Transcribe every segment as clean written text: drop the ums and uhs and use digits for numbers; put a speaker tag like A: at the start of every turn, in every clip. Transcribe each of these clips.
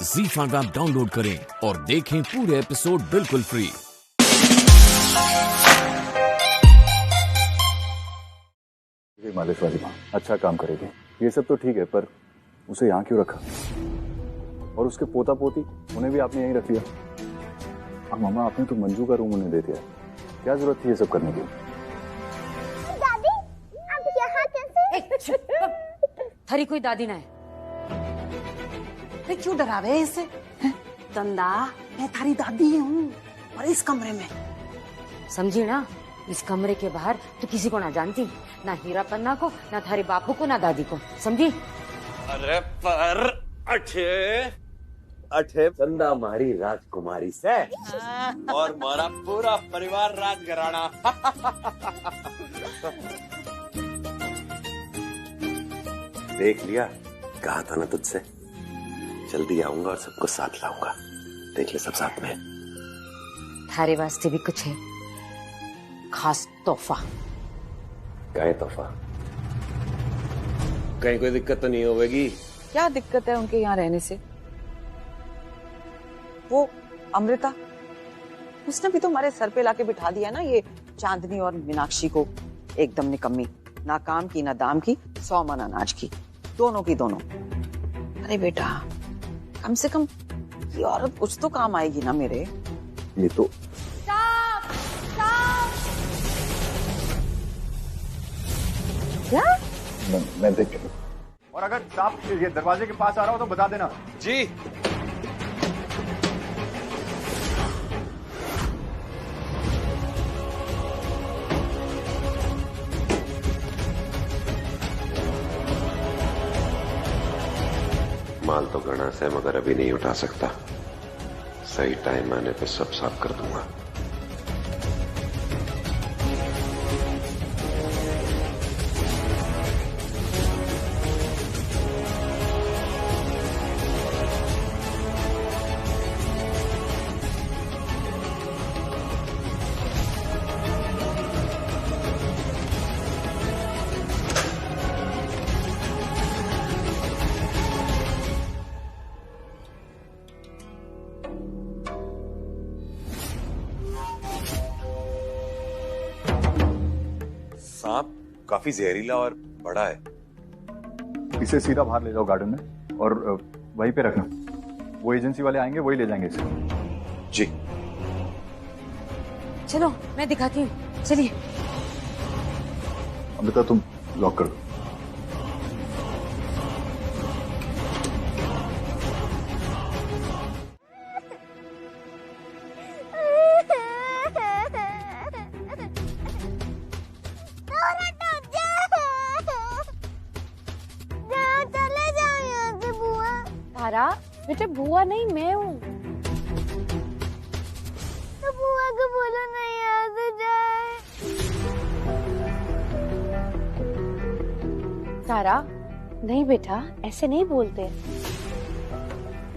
A: ZEE5 app download करें और देखें पूरे एपिसोड बिल्कुल फ्री।
B: मालिश वाली माँ अच्छा काम करेगी, ये सब तो ठीक है, पर उसे यहाँ क्यों रखा? और उसके पोता पोती उन्हें भी आपने यहीं रख लिया। अब मामा आपने तो मंजू का रूम उन्हें दे दिया, क्या जरूरत थी ये सब करने की?
C: दादी, आप यहाँ कैसे?
D: थारी कोई दादी ना है।
E: क्यों डरावे इसे? तंदा, मैं थारी दादी हूँ और इस कमरे में।
D: समझी ना, इस कमरे के बाहर तो किसी को ना जानती, ना हीरा पन्ना को, ना थारे बापू को, ना दादी को, समझी?
F: अरे पर अठे बंदा मारी राजकुमारी से और मारा पूरा परिवार राजघराना। देख लिया, कहा था ना तुझसे, जल्दी आऊंगा और सबको साथ लाऊंगा। देख ले सब साथ में।
D: थारे वास्ते भी कुछ है, खास तोहफा।
F: क्या है तोहफा? कहीं कोई दिक्कत तो नहीं होगी?
E: क्या दिक्कत है उनके यहाँ रहने से? वो अमृता, उसने भी तो हमारे सर पे लाके बिठा दिया ना ये चांदनी और मीनाक्षी को। एकदम निकम्मी, ना काम की ना दाम की, 100 मन अनाज की, दोनों की दोनों। अरे बेटा, कम से कम ये औरत कुछ तो काम आएगी ना मेरे।
B: ये तो
E: क्या?
B: मैं देख के, और अगर सांप ये दरवाजे के पास आ रहा हो तो बता देना।
F: जी। माल तो गणा से, मगर अभी नहीं उठा सकता। सही टाइम आने पे सब साफ कर दूंगा। सांप काफी जहरीला और बड़ा है।
B: इसे सीधा बाहर ले जाओ गार्डन में और वहीं पे रखना। वो एजेंसी वाले आएंगे, वही ले जाएंगे इसे।
F: जी।
D: चलो मैं दिखाती हूँ, चलिए।
B: अमृता तुम लॉक कर दो।
C: तारा, बेटा बुआ नहीं मैं हूँ। तो बुआ को बोलो नहीं यहाँ से जाए। तारा, नहीं बेटा, ऐसे नहीं बोलते।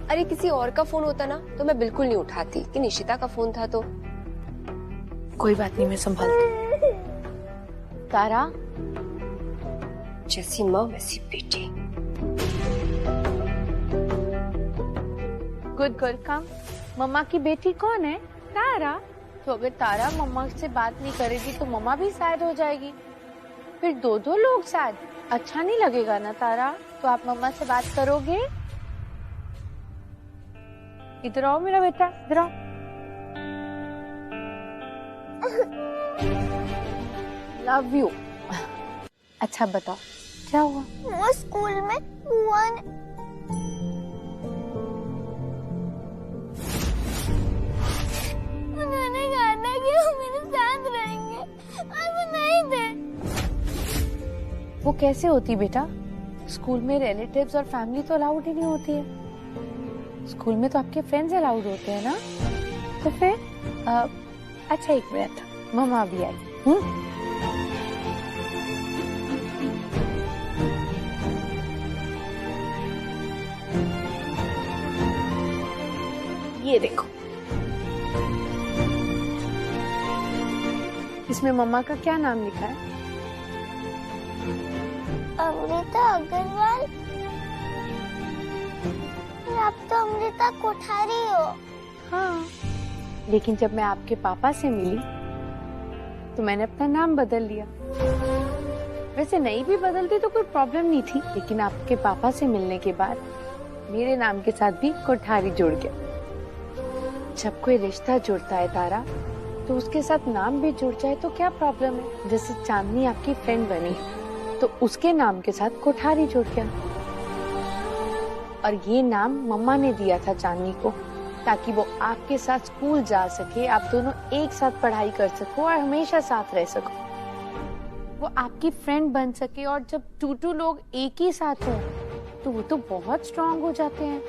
G: अरे किसी और का फोन होता ना तो मैं बिल्कुल नहीं उठाती, कि निशिता का फोन था तो।
C: कोई बात नहीं, मैं संभालती। तारा,
G: जैसी माँ वैसी बेटी।
C: गुड गर्ल कम। मम्मा की बेटी कौन है? तारा। तो अगर तारा मम्मा से बात नहीं करेगी तो मम्मा भी सैड हो जाएगी, फिर दो लोग सैड, अच्छा नहीं लगेगा ना तारा। तो आप मम्मा से बात करोगे? इधर आओ मेरा बेटा, इधर आओ। Love you. अच्छा बताओ क्या हुआ? वो स्कूल में बुआ ने उन्होंने कहा था कि वो मेरे साथ रहेंगे और वो नहीं थे। वो कैसे होती बेटा? स्कूल में रिलेटिव्स और फैमिली तो अलाउड ही नहीं होती है। स्कूल में तो आपके फ्रेंड्स अलाउड होते हैं ना। तो फिर अच्छा एक मिनट, मम्मा भी आई। ये देखो, इसमें मम्मा का क्या नाम लिखा है? अमृता अग्रवाल। अब तो
H: अमृता कोठारी हो।
C: हाँ, लेकिन जब मैं आपके पापा से मिली तो मैंने अपना नाम बदल लिया। वैसे नहीं भी बदलती तो कोई प्रॉब्लम नहीं थी, लेकिन आपके पापा से मिलने के बाद मेरे नाम के साथ भी कोठारी जुड़ गया। जब कोई रिश्ता जुड़ता है तारा, तो उसके साथ नाम भी जुड़ जाए तो क्या प्रॉब्लम है। जैसे चांदनी आपकी फ्रेंड बनी तो उसके नाम के साथ कोठारी जुड़ गया। और ये नाम मम्मा ने दिया था चांदनी को, ताकि वो आपके साथ स्कूल जा सके, आप दोनों एक साथ पढ़ाई कर सको और हमेशा साथ रह सको। वो आपकी फ्रेंड बन सके, और जब टू लोग एक ही साथ हों तो वो तो बहुत स्ट्रांग हो जाते हैं।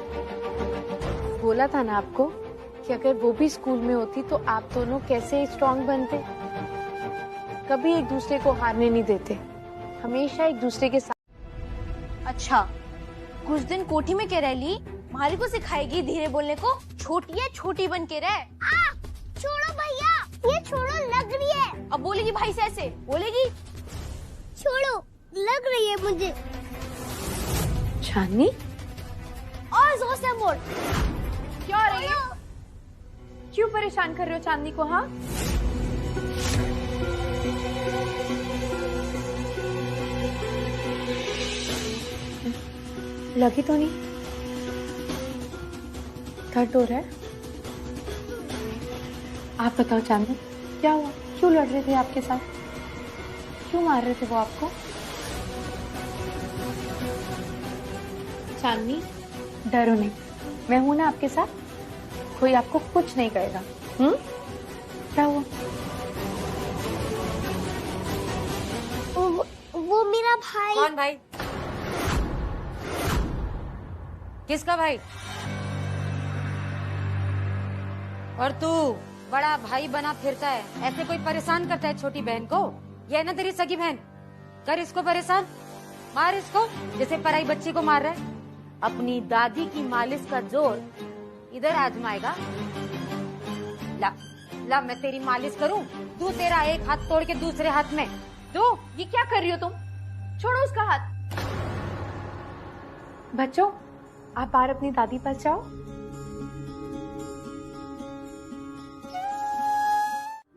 C: बोला था ना आपको कि अगर वो भी स्कूल में होती तो आप दोनों कैसे स्ट्रांग बनते। कभी एक दूसरे को हारने नहीं देते, हमेशा एक दूसरे के साथ।
H: अच्छा, कुछ दिन कोठी में के रह ली, मारी को सिखाएगी धीरे बोलने को। छोटी है, छोटी बन के रह। छोड़ो भैया, ये छोड़ो, लग रही है। अब बोलेगी भाई से ऐसे बोलेगी? छोड़ो, लग रही है मुझे।
C: चांदनी,
H: और जोर से बोल।
C: क्या हो रही है? क्यों परेशान कर रहे हो चांदनी को? हाँ, लगी तो नहीं? दर्द हो रहा है? आप बताओ चांदनी, क्या हुआ? क्यों लड़ रहे थे आपके साथ? क्यों मार रहे थे वो आपको? चांदनी, डरो नहीं, मैं हूं ना आपके साथ, कोई आपको कुछ नहीं करेगा। क्या हुआ?
H: वो मेरा भाई।
D: कौन भाई? किसका भाई? और तू बड़ा भाई बना फिरता है, ऐसे कोई परेशान करता है छोटी बहन को? ये है ना तेरी सगी बहन, कर इसको परेशान, मार इसको जैसे पराई बच्ची को मार रहा है। अपनी दादी की मालिश का जोर इधर आजमाएगा? ला ला, मैं तेरी मालिश करूं? तू तेरा एक हाथ तोड़ के दूसरे हाथ में दो।
C: ये क्या कर रही हो तुम? छोड़ो उसका हाथ। बच्चों, आप बाहर अपनी दादी पास जाओ।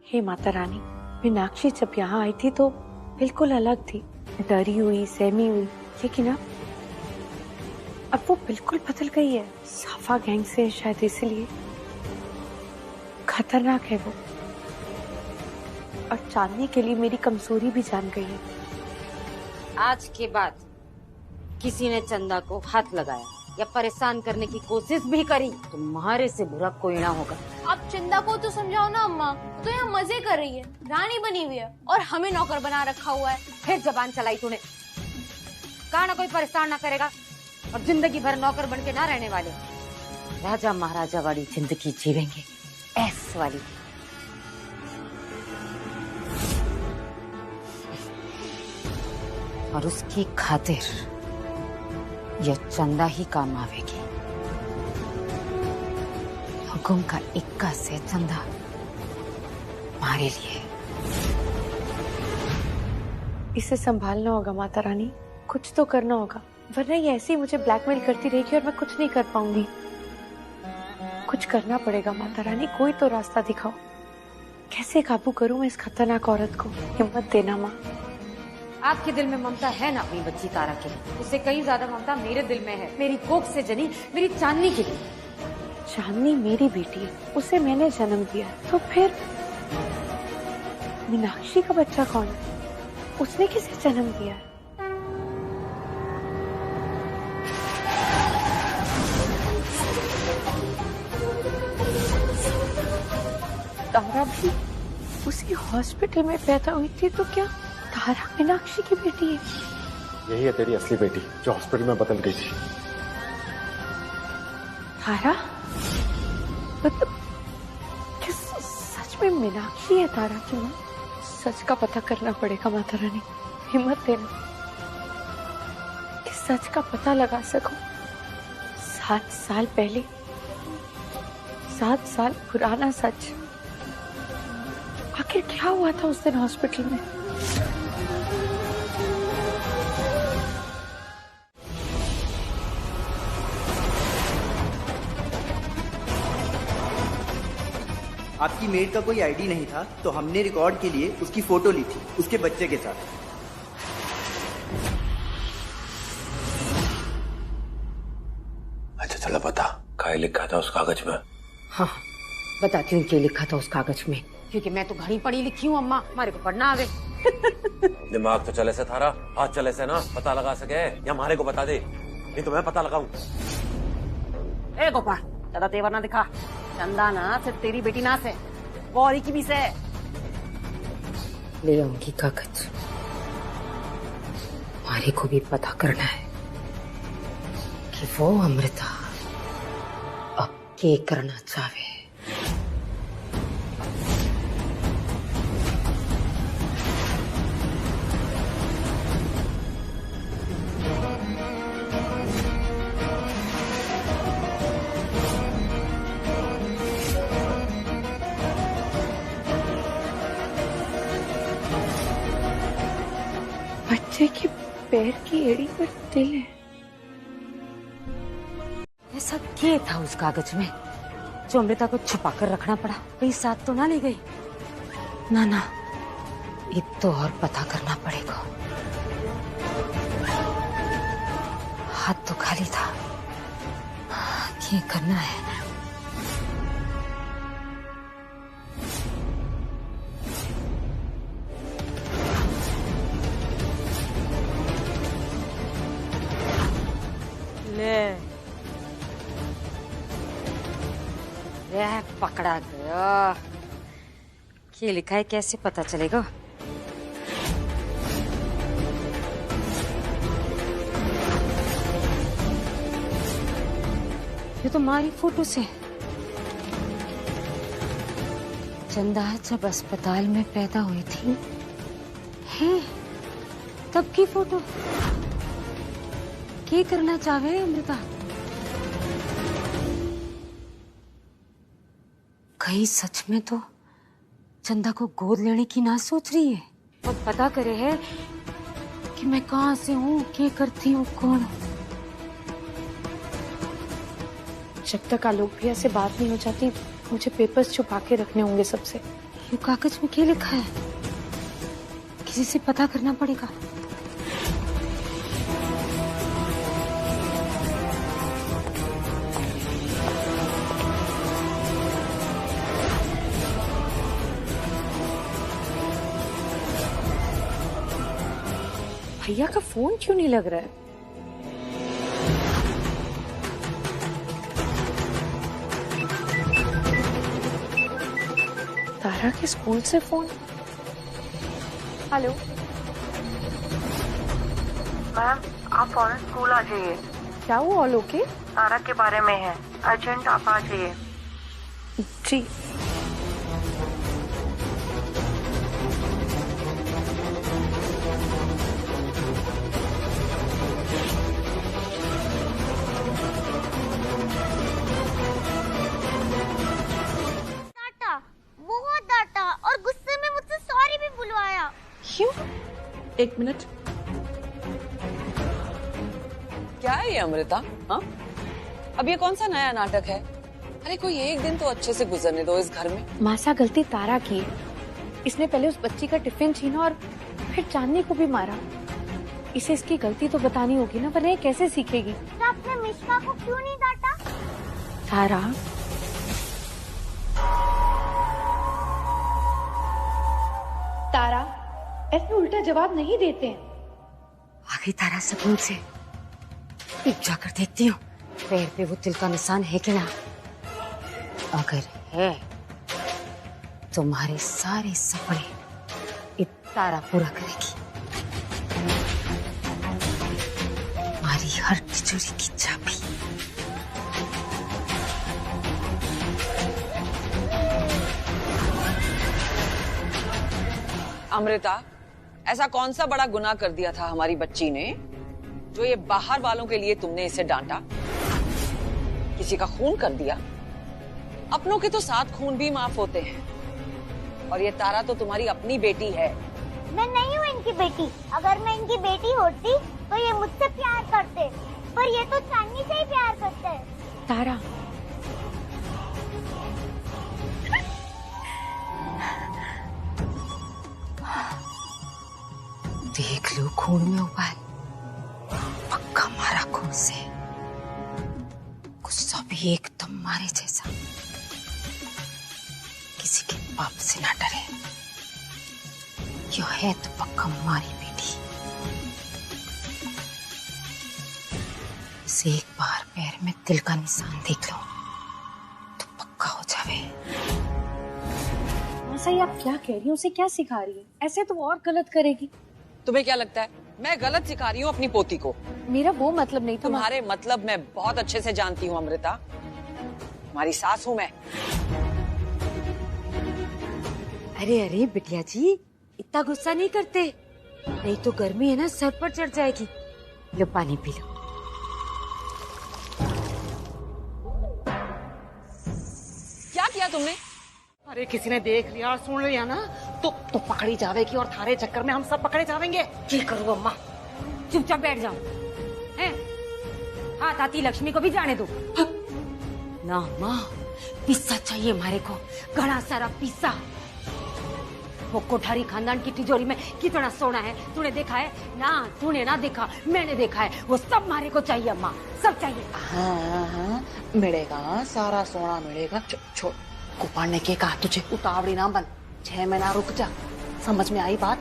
C: हे माता रानी, मीनाक्षी जब यहाँ आई थी तो बिल्कुल अलग थी, डरी हुई, सहमी हुई, लेकिन अब वो बिल्कुल बदल गई है। साफा गैंग से है शायद, इसलिए खतरनाक है वो। और चांदनी के लिए मेरी कमजोरी भी जान गई है।
D: आज के बाद किसी ने चंदा को हाथ लगाया या परेशान करने की कोशिश भी करी तो तुम्हारे से बुरा कोई ना होगा।
H: अब चंदा को तो समझाओ ना अम्मा, तो यहाँ मजे कर रही है, रानी बनी हुई है और हमें नौकर बना रखा हुआ है।
D: फिर जबान चलाई तूने, कहा ना कोई परेशान ना करेगा, और जिंदगी भर नौकर बन के ना रहने वाले। राजा महाराजा वाली जिंदगी जीवेंगे, ऐस वाली। और उसकी खातिर यह चंदा ही काम आवेगी। हुकुम का इक्का से चंदा हमारे लिए।
C: इसे संभालना होगा माता रानी, कुछ तो करना होगा, वरना ये ऐसे ही मुझे ब्लैकमेल करती रहेगी और मैं कुछ नहीं कर पाऊंगी। कुछ करना पड़ेगा माता रानी, कोई तो रास्ता दिखाओ। कैसे काबू करूं मैं इस खतरनाक औरत को? हिम्मत देना माँ।
D: आपके दिल में ममता है ना अपनी बच्ची तारा के लिए, उससे कहीं ज्यादा ममता मेरे दिल में है, मेरी कोख से जनी मेरी चांदनी के लिए।
C: चांदनी मेरी बेटी है, उसे मैंने जन्म दिया, तो फिर मीनाक्षी का बच्चा कौन है? उसने किसे जन्म दिया है? तारा भी उसी हॉस्पिटल में पैदा हुई थी, तो क्या तारा मीनाक्षी की बेटी है?
B: यही है तेरी असली बेटी जो हॉस्पिटल में बदल गई थी।
C: तारा? मतलब क्या सच में मीनाक्षी है तारा की माँ? सच का पता करना पड़ेगा माता रानी, हिम्मत देना कि सच का पता लगा सको। 7 साल पहले, 7 साल पुराना सच। आखिर क्या हुआ था उस दिन हॉस्पिटल में?
I: आपकी मेड का कोई आईडी नहीं था तो हमने रिकॉर्ड के लिए उसकी फोटो ली थी उसके बच्चे के साथ।
F: अच्छा चलो बता, क्या लिखा था उस कागज में?
D: हाँ बताती हूँ क्या लिखा था उस कागज में, क्योंकि मैं तो घड़ी पढ़ी लिखी हूँ अम्मा, हमारे को पढ़ना आवे।
F: दिमाग तो चले से थारा, हाथ चले से ना पता लगा सके, या हमारे को बता दे, नहीं तो मैं पता लगाऊं।
D: ए गोपाल ज्यादा तेवर ना दिखा, चंदा ना सिर्फ तेरी बेटी ना से, गौरी की भी से। ले आऊंगी कागज, हमारे को भी पता करना है कि वो अमृता अब क्या करना चाहे।
C: बच्चे के पैर की एड़ी पर तिल है।
D: ऐसा क्या था उस कागज में जो अमृता को छुपा कर रखना पड़ा? कहीं साथ तो ना ले गई? ना ना, ये तो और पता करना पड़ेगा। हाथ तो खाली था, क्या करना है? यह पकड़ा गया। क्या लिखा है कैसे पता चलेगा? ये तो हमारी फोटो से। चंदा जब अस्पताल में पैदा हुई थी है तब की फोटो। क्या करना चाहे अमृता? कहीं सच में तो चंदा को गोद लेने की ना सोच रही है और पता करे है कि मैं कहां से हूँ, क्या करती हूँ, कौन हूँ।
C: जब तक आलोक भैया से बात नहीं हो जाती मुझे पेपर्स छुपा के रखने होंगे सबसे।
D: ये कागज में क्या लिखा है? किसी से पता करना पड़ेगा।
C: भैया का फोन क्यों नहीं लग रहा है? तारा के स्कूल से फोन। हेलो
J: मैम, आप फौरन स्कूल आ जाइए।
C: क्या हुआ आलोक के?
J: तारा के बारे में है, अर्जेंट आप आ जाइए।
C: जी।
H: बहुत डांटा और गुस्से में मुझसे सॉरी भी बुलवाया।
E: क्यों? एक मिनट, क्या है ये अमृता? हाँ, अब ये कौन सा नया नाटक है? अरे कोई एक दिन तो अच्छे से गुजरने दो इस घर में।
C: मासा गलती तारा की है। इसने पहले उस बच्ची का टिफिन छीना और फिर चांदनी को भी मारा। इसे इसकी गलती तो बतानी होगी ना, वरना ये कैसे सीखेगी?
H: तो आपने मिश्मा को क्यों नहीं डांटा?
C: तारा, तारा ऐसे उल्टा जवाब नहीं देते हैं।
D: आगे तारा सकून से जाकर देखती हूँ पैर पे वो तिल का निशान है कि ना। अगर है तुम्हारे सारे सपने ये तारा पूरा करेगी। हमारी हर तिजोरी की चाबी।
E: अमृता, ऐसा कौन सा बड़ा गुनाह कर दिया था हमारी बच्ची ने जो ये बाहर वालों के लिए तुमने इसे डांटा? किसी का खून कर दिया? अपनों के तो 7 खून भी माफ होते हैं। और ये तारा तो तुम्हारी अपनी बेटी है।
H: मैं नहीं हूँ इनकी बेटी। अगर मैं इनकी बेटी होती तो ये मुझसे प्यार करते, पर ये तो चांदनी से ही प्यार करते हैं।
C: तारा,
D: खून में उबाल, पक्का मारा खून से, गुस्सा भी एकदम मारे जैसा, किसी के बाप से ना डरे। यह है तो पक्का मारी बेटी। इसे एक बार पैर में तिल का निशान देख लो तो पक्का हो जावे।
C: सही आप क्या कह रही हो? उसे क्या सिखा रही है? ऐसे तो और गलत करेगी।
E: तुम्हें क्या लगता है मैं गलत सिखा रही हूँ अपनी पोती को?
C: मेरा वो मतलब नहीं था।
E: तुम्हारे मतलब मैं बहुत अच्छे से जानती हूँ अमृता। तुम्हारी सास हूँ मैं।
D: अरे अरे बिटिया जी, इतना गुस्सा नहीं करते, नहीं तो गर्मी है ना सर पर चढ़ जाएगी। लो पानी पी लो।
E: क्या किया तुमने?
K: अरे किसी ने देख लिया और सुन लिया ना तो पकड़ी जावेगी और थारे चक्कर में हम सब पकड़े जावेंगे।
D: क्या करूँ अम्मा? चुपचाप बैठ जाओ। हैं? हाथ आती लक्ष्मी को भी जाने दो ना अम्मा। पिस्सा चाहिए हमारे को, घड़ा सारा पिस्सा। वो कोठारी खानदान की तिजोरी में कितना सोना है तूने देखा है? ना तूने ना देखा, मैंने देखा है। वो सब हमारे को चाहिए अम्मा, सब चाहिए।
K: हाँ मिलेगा, सारा सोना मिलेगा। छोड़ कुपाड़ने के कहा तुझे, उतावड़ी ना बन। 6 महीना रुक जा। समझ में आई बात?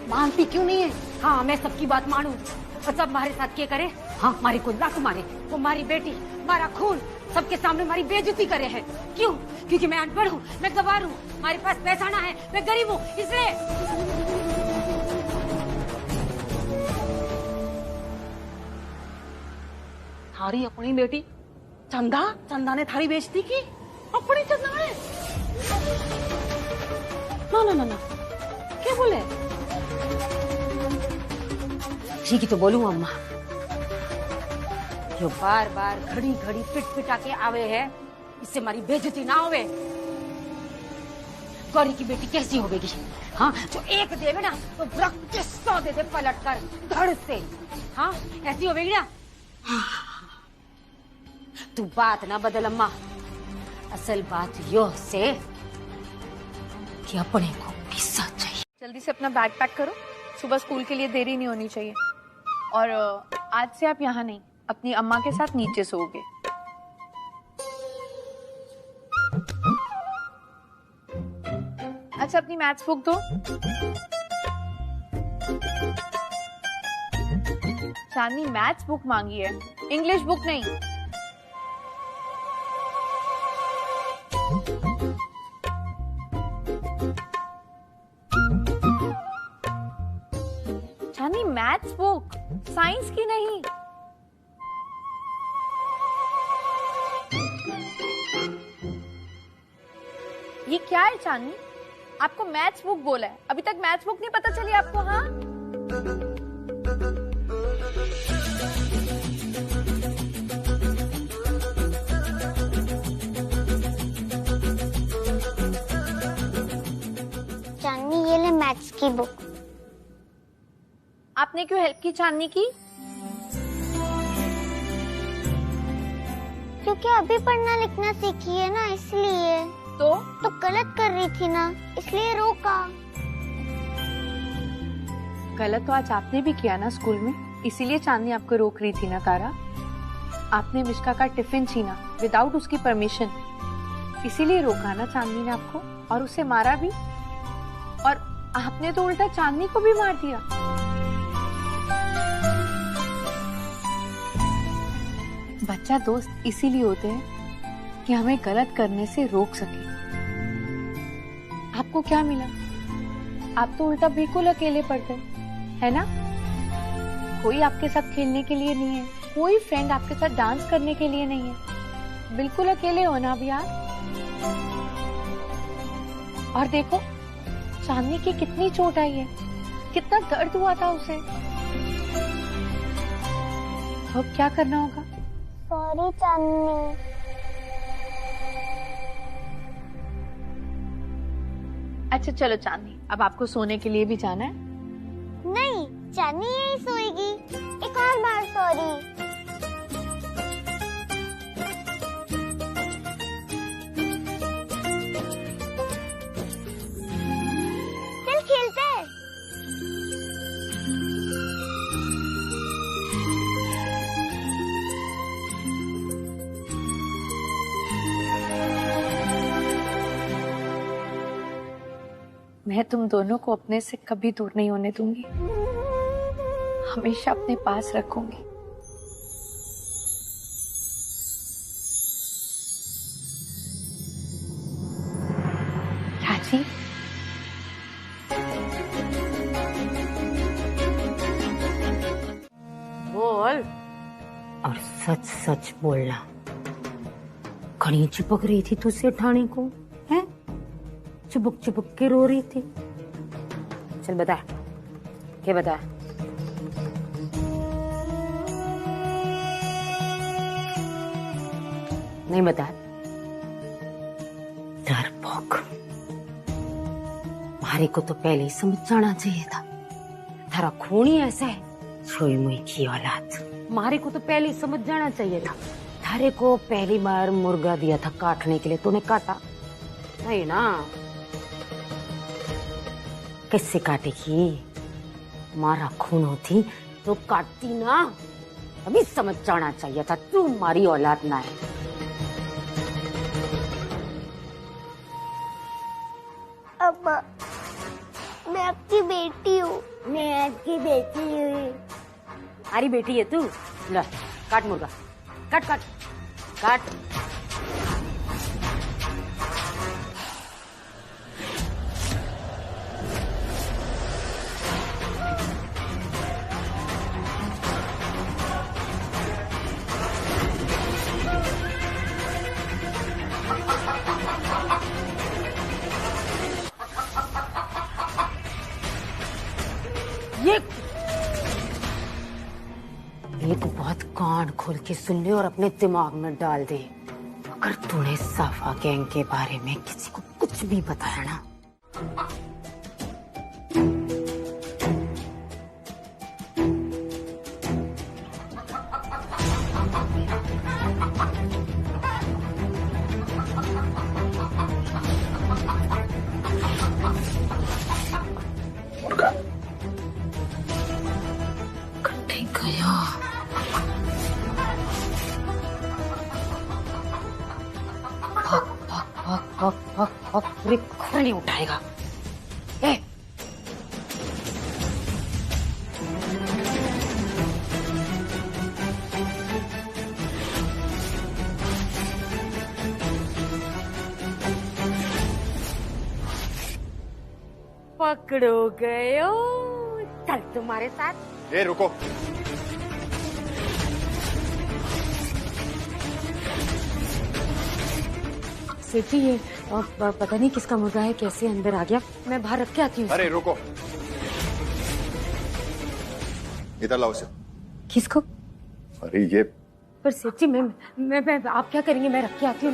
K: मानती क्यों नहीं है?
D: हाँ मैं सबकी बात मानू और सब हमारे साथ क्या करे? हाँ हमारी को लात मारे, वो हमारी बेटी, हमारा खून सबके सामने हमारी बेइज्जती करे हैं। क्यों? क्योंकि मैं अनपढ़ हूँ, मैं गवार हूँ, हमारे पास पैसा ना है, मैं गरीब हूँ, इसलिए।
K: थारी अपनी बेटी चंदा ने थारी बेइज्जती की? अपनी चंदा ने? ना क्या बोले?
D: ठीक ही तो बोलूँ अम्मा। जो बार बार घड़ी घड़ी पिट पिटा के आवे है, इससे हमारी बेइज्जती ना होवे। गौरी की बेटी कैसी होगी? हाँ जो एक देवे ना तो वृक्ष 100 दे दे पलट कर धड़ से। हाँ ऐसी होगी ना? तू बात ना बदल अम्मा। असल बात यो से कि अपने को किस्सा चाहिए।
C: जल्दी से अपना बैग पैक करो, सुबह स्कूल के लिए देरी नहीं होनी चाहिए। और आज से आप यहाँ नहीं, अपनी अम्मा के साथ नीचे सोओगे। अच्छा अपनी मैथ्स बुक दो। चांदनी मैथ्स बुक मांगी है, इंग्लिश बुक नहीं। चांदनी मैथ्स बुक, साइंस की नहीं। ये क्या है चांदनी? आपको मैथ्स बुक बोला है, अभी तक मैथ्स बुक नहीं पता चली आपको? हाँ
H: चांदनी ये ले मैथ्स की बुक।
C: आपने क्यों हेल्प की चांदनी की?
H: क्योंकि अभी पढ़ना लिखना सीखी है ना, इसलिए। तो गलत कर रही थी ना, इसलिए रोका।
C: गलत तो आज आपने भी किया ना स्कूल में, इसीलिए चांदनी आपको रोक रही थी ना तारा। आपने मिश्का का टिफिन छीना विदाउट उसकी परमिशन, इसीलिए रोका ना चांदनी ने आपको, और उसे मारा भी। और आपने तो उल्टा चांदनी को भी मार दिया। बच्चा दोस्त इसीलिए होते हैं कि हमें गलत करने से रोक सके। आपको क्या मिला? आप तो उल्टा बिल्कुल अकेले पड़ गए, है ना? कोई आपके साथ खेलने के लिए नहीं है, कोई फ्रेंड आपके साथ डांस करने के लिए नहीं है, बिल्कुल अकेले हो ना अभी आप। और देखो चांदनी की कितनी चोट आई है, कितना दर्द हुआ था उसे। अब क्या करना होगा?
H: सॉरी चांदनी।
C: अच्छा चलो चांदनी, अब आपको सोने के लिए भी जाना है।
H: नहीं, चांदनी यही सोएगी। एक और बार सॉरी। चल खेलते हैं।
C: मैं तुम दोनों को अपने से कभी दूर नहीं होने दूंगी, हमेशा अपने पास रखूंगी। राजी,
D: बोल और सच सच बोलना। कहीं चिपक रही थी तू सेठानी को, हैं? चिपक चिपक के रो रही थी। चल बता, क्या बता? नहीं बता। डरपोक, मारे को तो पहले ही समझ जाना चाहिए था। थारा खून ही ऐसा है, सोई मुई की औलाद। मारे को तो पहले ही समझ जाना चाहिए था। थारे को पहली बार मुर्गा दिया था काटने के लिए, तूने काटा नहीं ना? किससे काटेगी? मारा खून होती तो काटती ना। अभी समझ जाना चाहिए था तू मारी औलाद ना है।
H: अम्मा, मैं आपकी बेटी हूँ।
D: मैं आपकी बेटी हूँ। हमारी बेटी है तू। ला, काट मुर्गा, काट काट काट। ये तो बहुत कान खोल के सुन ले और अपने दिमाग में डाल दे। अगर तूने साफा गैंग के बारे में किसी को कुछ भी बताया ना,
B: मुर्गा
D: कटे गया। नहीं उठाएगा। ए, पकड़ो गयो। चल तुम्हारे साथ।
B: ए रुको,
D: सेठी ये पता नहीं किसका मुर्गा है, कैसे अंदर आ गया। मैं बाहर रख के आती हूँ।
B: अरे रुको, इधर लाओ इसे।
D: किसको?
B: अरे ये
D: पर सेठी मैं आप क्या करेंगे? मैं रख के आती हूँ।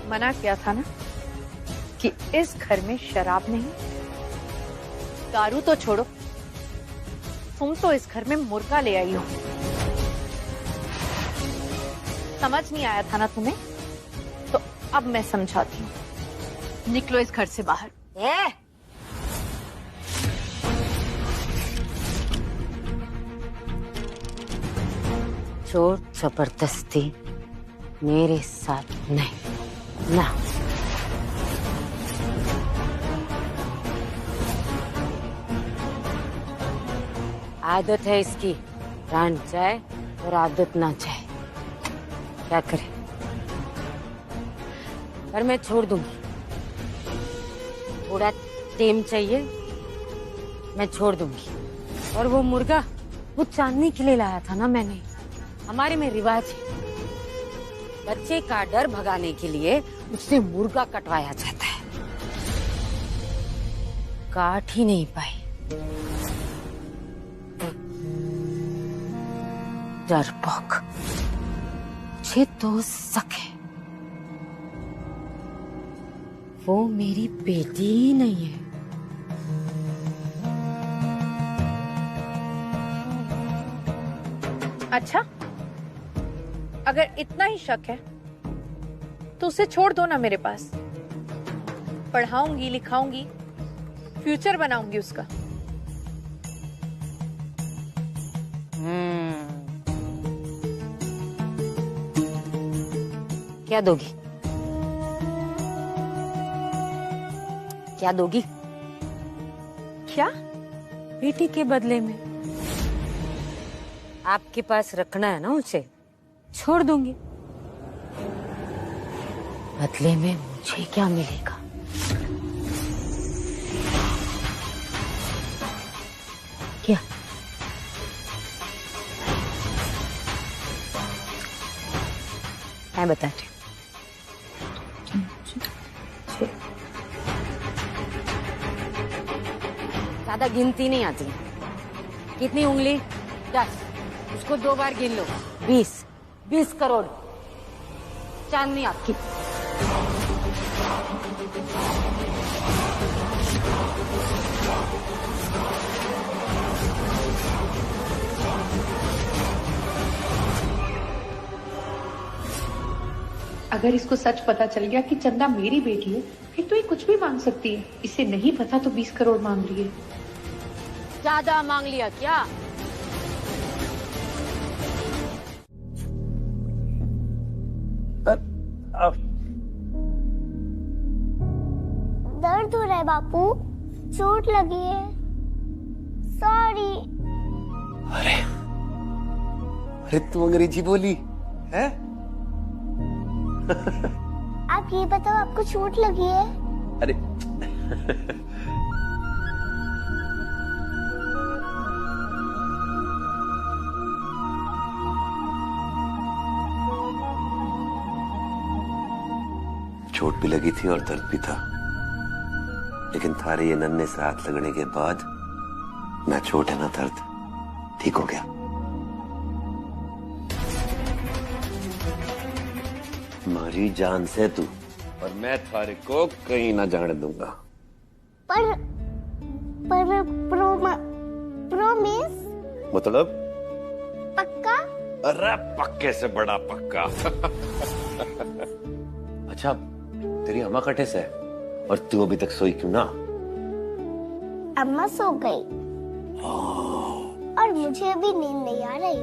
C: मना किया था ना कि इस घर में शराब नहीं। दारू तो छोड़ो, तुम तो इस घर में मुर्गा ले आई हो। समझ नहीं आया था ना तुम्हें? तो अब मैं समझाती हूँ। निकलो इस घर से बाहर।
D: चोर जबरदस्ती मेरे साथ नहीं ना। आदत है इसकी, प्राण जाए और आदत ना जाए, क्या करे। पर मैं छोड़ दूंगी। थोड़ा टेम चाहिए, मैं छोड़ दूंगी। और वो मुर्गा, वो चांदनी के लिए लाया था ना मैंने। हमारे में रिवाज है, बच्चे का डर भगाने के लिए उससे मुर्गा कटवाया जाता है। काट ही नहीं पाई। डरपोक, मुझे तो शक है वो मेरी बेटी ही नहीं है।
C: अच्छा, अगर इतना ही शक है तो उसे छोड़ दो ना मेरे पास। पढ़ाऊंगी, लिखाऊंगी, फ्यूचर बनाऊंगी उसका।
D: क्या दोगी? क्या दोगी?
C: क्या?
D: बेटी के बदले में आपके पास रखना है ना उसे, छोड़ दूंगी। बदले में मुझे क्या मिलेगा? क्या? मैं बताती हूँ। ज्यादा गिनती नहीं आती। कितनी उंगली? 10। उसको 2 बार गिन लो। 20 करोड़। चांदनी आपकी।
L: अगर इसको सच पता चल गया कि चंदा मेरी बेटी है, फिर तो ये कुछ भी मांग सकती है। इसे नहीं पता तो 20 करोड़ मांग रही है।
D: ज्यादा मांग लिया क्या?
H: दर्द हो रहा है बापू, चोट लगी है, सॉरी।
F: अरे तू अंग्रेजी बोली है?
H: आप ये बताओ, आपको चोट लगी है?
F: अरे चोट भी लगी थी और दर्द भी था, लेकिन थारे ये नन्हे से हाथ लगने के बाद ना चोट है ना दर्द, ठीक हो गया। मारी जान से तू, और मैं थारे को कहीं ना जाने दूंगा।
H: पर प्रोमिस?
F: मतलब?
H: पक्का?
F: अरे पक्के से बड़ा पक्का। अच्छा, तेरी अम्मा कटे से है और तू अभी तक सोई क्यों ना?
H: अम्मा सो गई और मुझे अभी नींद नहीं आ रही।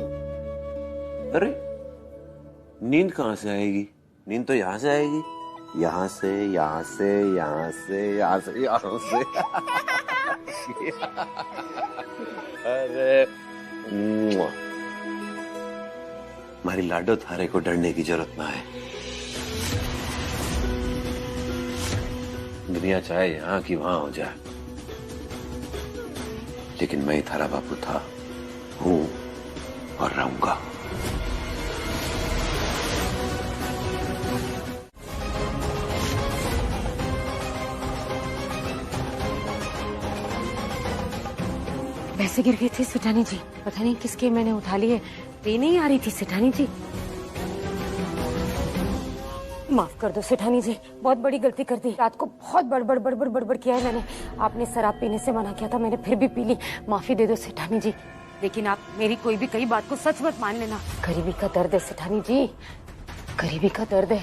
F: अरे नींद कहाँ से आएगी? नींद तो यहाँ से आएगी, यहाँ से, यहाँ से, यहाँ से, यहाँ से, यहाँ से। अरे हमारी लाडो थारे को डरने की जरूरत ना है। दुनिया चाहे यहाँ की वहां हो जाए, लेकिन मैं थारा बापू था, हूं और रहूंगा।
D: पैसे गिर गए थे सेठानी जी, पता नहीं किसके मैंने उठा लिए, ट्रेन नहीं आ रही थी सेठानी जी। माफ कर दो सेठानी जी, बहुत बड़ी गलती कर दी। रात को बहुत बड़बड़ किया है मैंने। आपने शराब पीने से मना किया था, मैंने फिर भी पी ली। माफी दे दो सेठानी जी, लेकिन आप मेरी कोई भी कई बात को सच मत मान लेना। गरीबी का दर्द है सेठानी जी, गरीबी का दर्द है।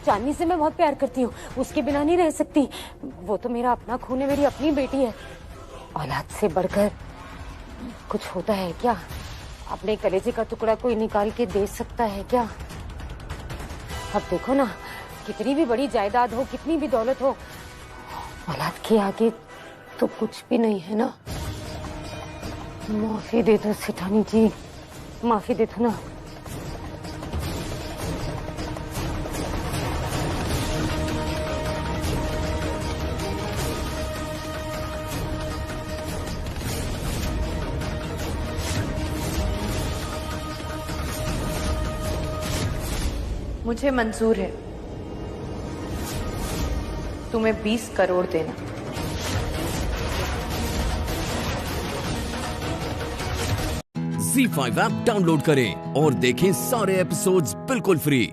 D: चांदनी से मैं बहुत प्यार करती हूँ, उसके बिना नहीं रह सकती। वो तो मेरा अपना खून है, मेरी अपनी बेटी है। औलाद से बढ़कर कुछ होता है क्या? अपने कलेजे का टुकड़ा कोई निकाल के दे सकता है क्या? अब देखो ना, कितनी भी बड़ी जायदाद हो, कितनी भी दौलत हो, औलाद के आगे तो कुछ भी नहीं है ना। माफी दे दो सेठानी जी, माफी दे दो ना।
L: मुझे मंजूर है, तुम्हें 20 करोड़ देना।
A: ZEE5 ऐप डाउनलोड करें और देखें सारे एपिसोड्स बिल्कुल फ्री।